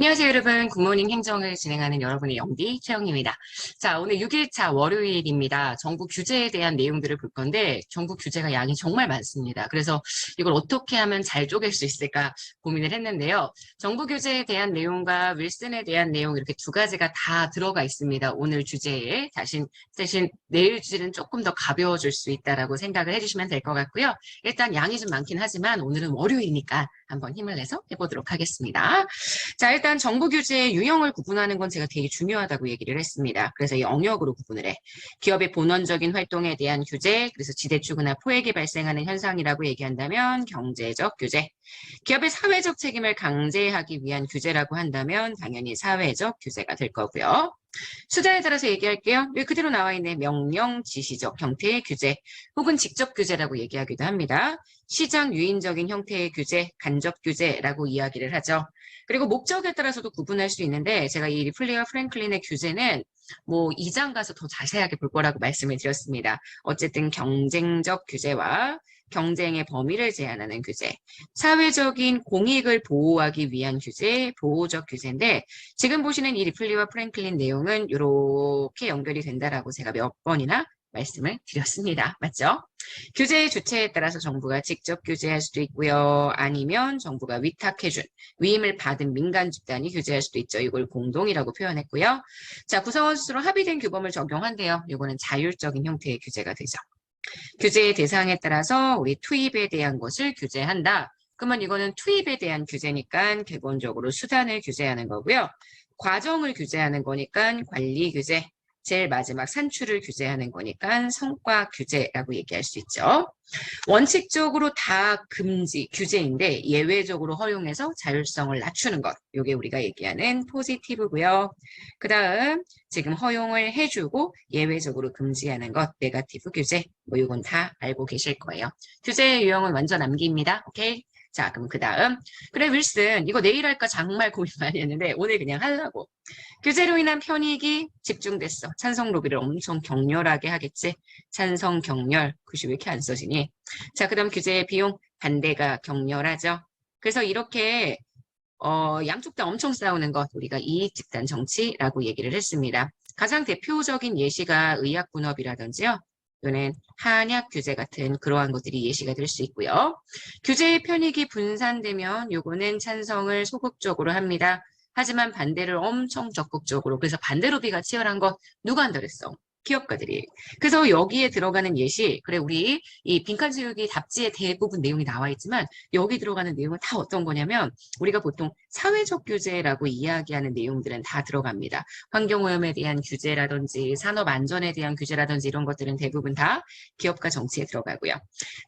안녕하세요, 여러분. 굿모닝 행정을 진행하는 여러분의 영디 최영입니다. 자, 오늘 6일차 월요일입니다. 정부 규제에 대한 내용들을 볼 건데 정부 규제가 양이 정말 많습니다. 그래서 이걸 어떻게 하면 잘 쪼갤 수 있을까 고민을 했는데요. 정부 규제에 대한 내용과 윌슨에 대한 내용 이렇게 두 가지가 다 들어가 있습니다. 오늘 주제에 대신 내일 주제는 조금 더 가벼워질 수 있다라고 생각을 해주시면 될 것 같고요. 일단 양이 좀 많긴 하지만 오늘은 월요일이니까 한번 힘을 내서 해보도록 하겠습니다. 자, 일단 정부 규제의 유형을 구분하는 건 제가 되게 중요하다고 얘기를 했습니다. 그래서 이 영역으로 구분을 해. 기업의 본원적인 활동에 대한 규제, 그래서 지대추구나 포획이 발생하는 현상이라고 얘기한다면 경제적 규제. 기업의 사회적 책임을 강제하기 위한 규제라고 한다면 당연히 사회적 규제가 될 거고요. 수단에 따라서 얘기할게요. 여기 그대로 나와 있는 명령 지시적 형태의 규제 혹은 직접 규제라고 얘기하기도 합니다. 시장 유인적인 형태의 규제, 간접 규제라고 이야기를 하죠. 그리고 목적에 따라서도 구분할 수 있는데 제가 이 리플리와 프랭클린의 규제는 뭐 2장 가서 더 자세하게 볼 거라고 말씀을 드렸습니다. 어쨌든 경쟁적 규제와 경쟁의 범위를 제한하는 규제, 사회적인 공익을 보호하기 위한 규제, 보호적 규제인데 지금 보시는 이 리플리와 프랭클린 내용은 이렇게 연결이 된다라고 제가 몇 번이나 말씀을 드렸습니다. 맞죠? 규제의 주체에 따라서 정부가 직접 규제할 수도 있고요. 아니면 정부가 위탁해준, 위임을 받은 민간 집단이 규제할 수도 있죠. 이걸 공동이라고 표현했고요. 자, 구성원 스스로 합의된 규범을 적용한대요. 이거는 자율적인 형태의 규제가 되죠. 규제의 대상에 따라서 우리 투입에 대한 것을 규제한다. 그러면 이거는 투입에 대한 규제니까 기본적으로 수단을 규제하는 거고요. 과정을 규제하는 거니까 관리 규제, 제일 마지막 산출을 규제하는 거니까 성과 규제라고 얘기할 수 있죠. 원칙적으로 다 금지, 규제인데 예외적으로 허용해서 자율성을 낮추는 것. 이게 우리가 얘기하는 포지티브고요. 그 다음 지금 허용을 해주고 예외적으로 금지하는 것, 네거티브 규제. 뭐 이건 다 알고 계실 거예요. 규제의 유형은 완전 암기입니다. 오케이? 자, 그럼 그 다음. 그래, 윌슨. 이거 내일 할까 정말 고민 많이 했는데 오늘 그냥 하려고. 규제로 인한 편익이 집중됐어. 찬성 로비를 엄청 격렬하게 하겠지. 찬성 격렬. 글씨 왜 이렇게 안 써지니? 자, 그 다음 규제의 비용. 반대가 격렬하죠. 그래서 이렇게 양쪽 다 엄청 싸우는 것 우리가 이익집단 정치라고 얘기를 했습니다. 가장 대표적인 예시가 의약분업이라든지요. 또는 한약 규제 같은 그러한 것들이 예시가 될 수 있고요. 규제의 편익이 분산되면 요거는 찬성을 소극적으로 합니다. 하지만 반대를 엄청 적극적으로. 그래서 반대 로비가 치열한 것 누가 한다 그랬어? 기업가들이. 그래서 여기에 들어가는 예시, 그래 우리 이 빈칸지우기 답지에 대부분 내용이 나와 있지만 여기 들어가는 내용은 다 어떤 거냐면 우리가 보통 사회적 규제라고 이야기하는 내용들은 다 들어갑니다. 환경오염에 대한 규제라든지 산업안전에 대한 규제라든지 이런 것들은 대부분 다 기업가 정치에 들어가고요.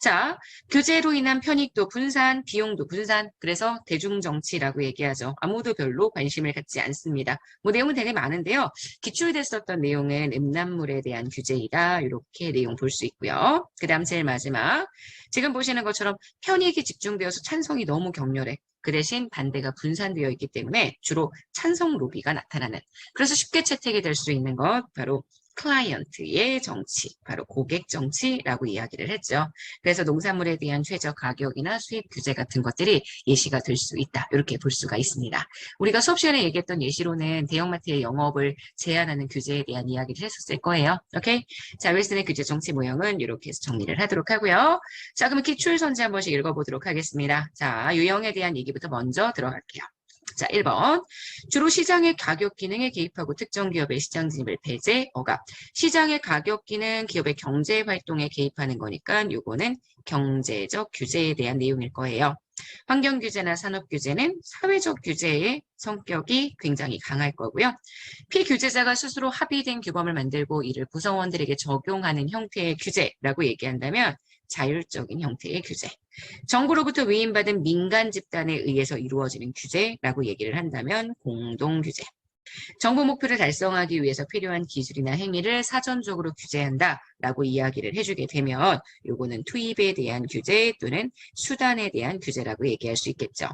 자, 규제로 인한 편익도 분산, 비용도 분산. 그래서 대중정치라고 얘기하죠. 아무도 별로 관심을 갖지 않습니다. 뭐 내용은 되게 많은데요. 기출됐었던 내용은 음란물에 대한 규제이다. 이렇게 내용 볼 수 있고요. 그 다음 제일 마지막. 지금 보시는 것처럼 편익이 집중되어서 찬성이 너무 격렬해. 그 대신 반대가 분산되어 있기 때문에 주로 찬성 로비가 나타나는. 그래서 쉽게 채택이 될 수 있는 것 바로 클라이언트의 정치, 바로 고객 정치라고 이야기를 했죠. 그래서 농산물에 대한 최저 가격이나 수입 규제 같은 것들이 예시가 될 수 있다. 이렇게 볼 수가 있습니다. 우리가 수업 시간에 얘기했던 예시로는 대형마트의 영업을 제한하는 규제에 대한 이야기를 했었을 거예요. 오케이? 자, 윌슨의 규제 정치 모형은 이렇게 해서 정리를 하도록 하고요. 자, 그러면 기출 선지 한 번씩 읽어보도록 하겠습니다. 자, 유형에 대한 얘기부터 먼저 들어갈게요. 자, 1번. 주로 시장의 가격 기능에 개입하고 특정 기업의 시장 진입을 배제, 억압. 시장의 가격 기능, 기업의 경제 활동에 개입하는 거니까 요거는 경제적 규제에 대한 내용일 거예요. 환경 규제나 산업 규제는 사회적 규제의 성격이 굉장히 강할 거고요. 피규제자가 스스로 합의된 규범을 만들고 이를 구성원들에게 적용하는 형태의 규제라고 얘기한다면 자율적인 형태의 규제. 정부로부터 위임받은 민간 집단에 의해서 이루어지는 규제라고 얘기를 한다면 공동규제. 정부 목표를 달성하기 위해서 필요한 기술이나 행위를 사전적으로 규제한다라고 이야기를 해주게 되면 요거는 투입에 대한 규제 또는 수단에 대한 규제라고 얘기할 수 있겠죠.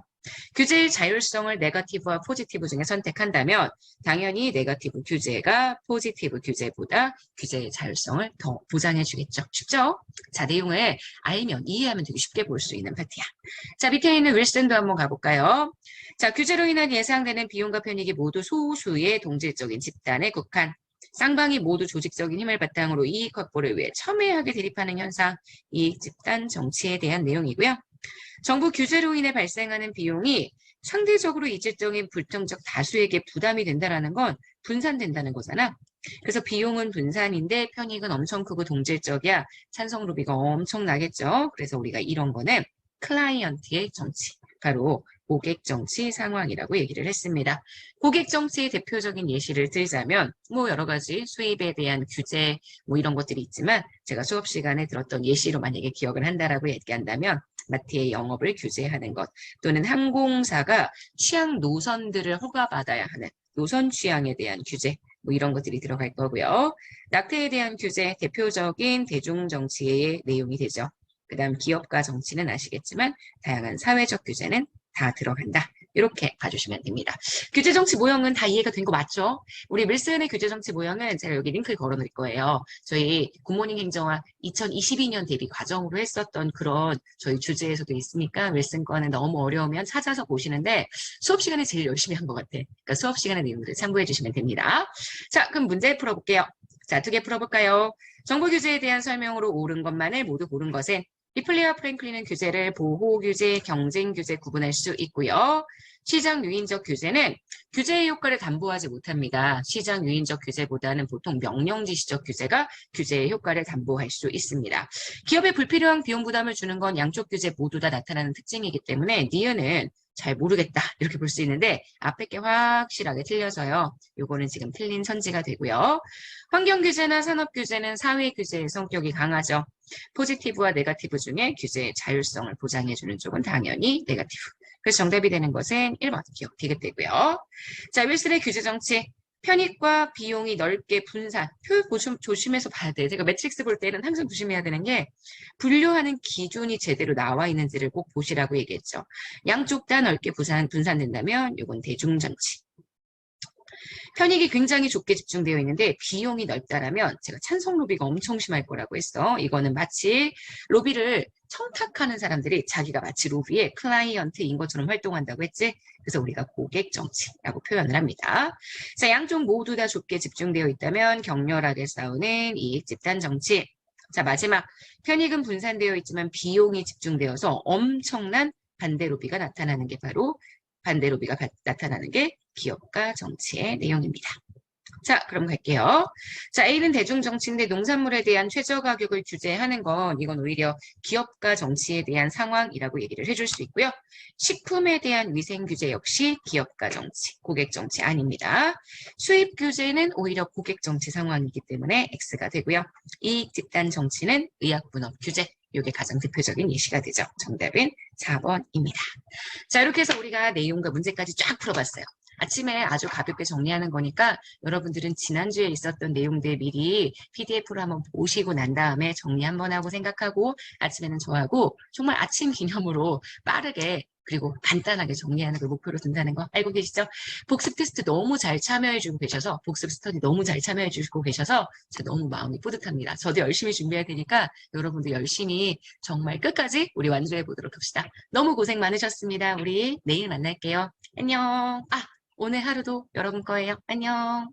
규제의 자율성을 네거티브와 포지티브 중에 선택한다면 당연히 네거티브 규제가 포지티브 규제보다 규제의 자율성을 더 보장해 주겠죠. 쉽죠? 자, 내용을 알면 이해하면 되게 쉽게 볼 수 있는 파트야. 자, 밑에 있는 윌슨도 한번 가볼까요? 자, 규제로 인한 예상되는 비용과 편익이 모두 소수의 동질적인 집단에 국한. 쌍방이 모두 조직적인 힘을 바탕으로 이익 확보를 위해 첨예하게 대립하는 현상, 이익 집단 정치에 대한 내용이고요. 정부 규제로 인해 발생하는 비용이 상대적으로 이질적인 불평적 다수에게 부담이 된다는 건 분산된다는 거잖아. 그래서 비용은 분산인데 편익은 엄청 크고 동질적이야. 찬성 로비가 엄청 나겠죠. 그래서 우리가 이런 거는 클라이언트의 정치, 바로 고객 정치 상황이라고 얘기를 했습니다. 고객 정치의 대표적인 예시를 들자면 뭐 여러 가지 수입에 대한 규제 뭐 이런 것들이 있지만 제가 수업 시간에 들었던 예시로 만약에 기억을 한다라고 얘기한다면 마트의 영업을 규제하는 것 또는 항공사가 취향 노선들을 허가받아야 하는 노선 취향에 대한 규제 뭐 이런 것들이 들어갈 거고요. 낙태에 대한 규제 대표적인 대중정치의 내용이 되죠. 그 다음 기업가 정치는 아시겠지만 다양한 사회적 규제는 다 들어간다. 이렇게 봐주시면 됩니다. 규제정치 모형은 다 이해가 된 거 맞죠? 우리 밀슨의 규제정치 모형은 제가 여기 링크를 걸어놓을 거예요. 저희 굿모닝 행정화 2022년 대비 과정으로 했었던 그런 저희 주제에서도 있으니까 밀슨 거는 너무 어려우면 찾아서 보시는데 수업 시간에 제일 열심히 한 것 같아. 그러니까 수업 시간의 내용들을 참고해 주시면 됩니다. 자, 그럼 문제 풀어볼게요. 자, 2개 풀어볼까요? 정부 규제에 대한 설명으로 옳은 것만을 모두 고른 것은 리플리와 프랭클린은 규제를 보호 규제, 경쟁 규제 구분할 수 있고요. 시장 유인적 규제는 규제의 효과를 담보하지 못합니다. 시장 유인적 규제보다는 보통 명령지시적 규제가 규제의 효과를 담보할 수 있습니다. 기업에 불필요한 비용 부담을 주는 건 양쪽 규제 모두 다 나타나는 특징이기 때문에 니은은 잘 모르겠다 이렇게 볼 수 있는데 앞에 게 확실하게 틀려서요. 요거는 지금 틀린 선지가 되고요. 환경 규제나 산업 규제는 사회 규제의 성격이 강하죠. 포지티브와 네거티브 중에 규제의 자율성을 보장해주는 쪽은 당연히 네거티브. 그래서 정답이 되는 것은 1번 기억 되겠고요. 자, 윌슨의 규제 정치. 편익과 비용이 넓게 분산. 표현 조심해서 봐야 돼. 제가 매트릭스 볼 때는 항상 조심해야 되는 게 분류하는 기준이 제대로 나와 있는지를 꼭 보시라고 얘기했죠. 양쪽 다 넓게 분산된다면 이건 대중정치. 편익이 굉장히 좁게 집중되어 있는데 비용이 넓다라면 제가 찬성 로비가 엄청 심할 거라고 했어. 이거는 마치 로비를 청탁하는 사람들이 자기가 마치 로비의 클라이언트인 것처럼 활동한다고 했지. 그래서 우리가 고객 정치라고 표현을 합니다. 자, 양쪽 모두 다 좁게 집중되어 있다면 격렬하게 싸우는 이익 집단 정치. 자, 마지막 편익은 분산되어 있지만 비용이 집중되어서 엄청난 반대 로비가 나타나는 게 바로 반대 로비가 나타나는 게 기업가 정치의 내용입니다. 자, 그럼 갈게요. 자, A는 대중정치인데 농산물에 대한 최저 가격을 규제하는 건 이건 오히려 기업가 정치에 대한 상황이라고 얘기를 해줄 수 있고요. 식품에 대한 위생 규제 역시 기업가 정치, 고객 정치 아닙니다. 수입 규제는 오히려 고객 정치 상황이기 때문에 X가 되고요. 이익 집단 정치는 의약분업 규제. 이게 가장 대표적인 예시가 되죠. 정답은 4번입니다. 자, 이렇게 해서 우리가 내용과 문제까지 쫙 풀어봤어요. 아침에 아주 가볍게 정리하는 거니까 여러분들은 지난주에 있었던 내용들 미리 PDF로 한번 보시고 난 다음에 정리 한번 하고 생각하고 아침에는 저하고 정말 아침 기념으로 빠르게 그리고 간단하게 정리하는 걸 목표로 둔다는 거 알고 계시죠? 복습 테스트 너무 잘 참여해주고 계셔서 복습 스터디 너무 잘 참여해주고 계셔서 제가 너무 마음이 뿌듯합니다. 저도 열심히 준비할 테니까 여러분도 열심히 정말 끝까지 우리 완주해 보도록 합시다. 너무 고생 많으셨습니다. 우리 내일 만날게요. 안녕. 오늘 하루도 여러분 거예요. 안녕.